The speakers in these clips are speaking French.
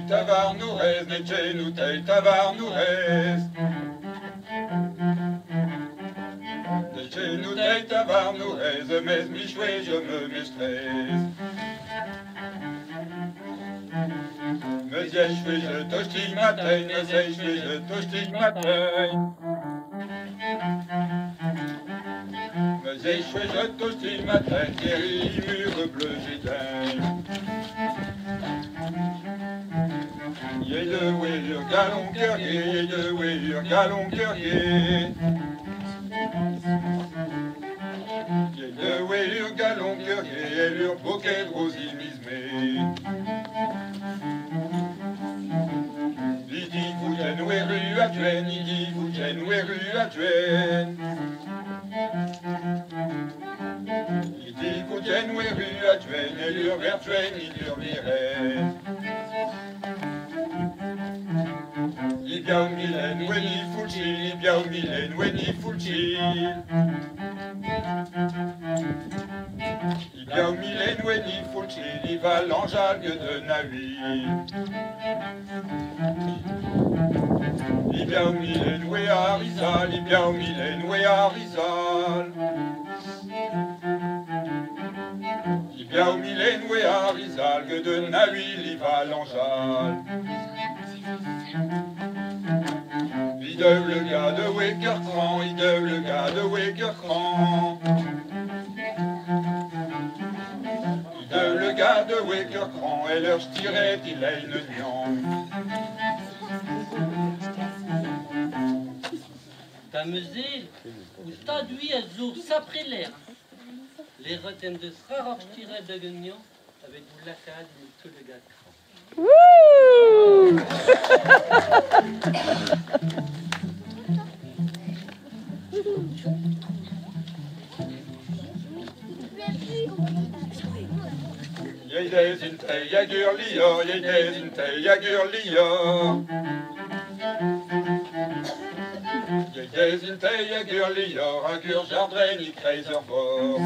Tavarnourez, Netchenutei Tavarnourez. Netchenutei Tavarnourez, mes michoué, je me mestrez. Me zéchoué, je tochtig matin, me zéchoué, je tochtig matin. Me zéchoué, je tochtig matin, Thierry, mur bleu, j'éteins. Yé de wéhur, galon cœur-gué, yé de wéhur, galon cœur-gué. Yé de wéhur, galon cœur-gué, et leur bouquet de rosiers mismé. Idi fouten wéru à tuenne, idi fouten wéru à tuenne. Idi fouten wéru à tuenne, et leur vertuenne, il leur virait. Libiao Milen, Weni Fulci, Libiao Milen, Weni Fulci. Libiao Milen, Weni Fulci, Lival Anjalgue de Nahui. Libiao Milen, Wea Rizal, Libiao Milen, Wea Rizal. Libiao Milen, Wea Rizal, de Nahui, Lival Anjalgue. Ideu le gars de Wekercran, Ideu le gars de Wekercran. Ideu le gars de Wekercran, et leur stiret il a une nian. Ta mesée, ou ta dui à zo s'après l'air. Les retènes de sera tirait de guignon, avec du lacade et tout le gars de cran. Wouh! Jedes Jagurlior, jedes Jagurlior. Jedes Jagurlior, un gur jardin, i Kreiserfort.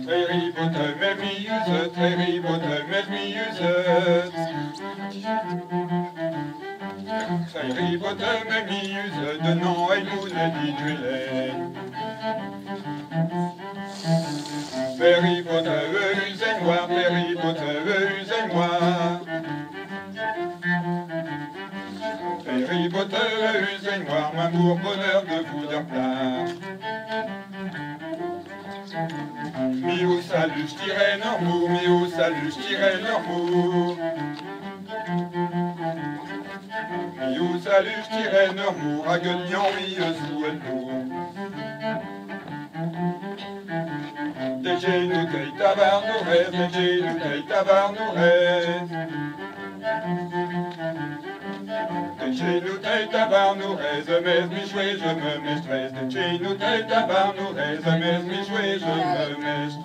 Terribote med miuse, terribote med miuse. Terribote med miuse, de nom et nous ne dit Terribote et noir, terribote et noir. Terribote et noir, m'amour, bonheur de vous de plein. Miou salut, j'tirais Normou, miou salut, j'tirais Normou. Miou salut, j'tirais Normou, à gueugnan, oui, sous un mou. Des genoux, t'es tavarnourez, des genoux, t'es tavarnourez. Des genoux, t'es tavarnourez, mes michoués, je me mestresse. Des genoux, t'es tavarnourez, mes michoués, je me mestresse.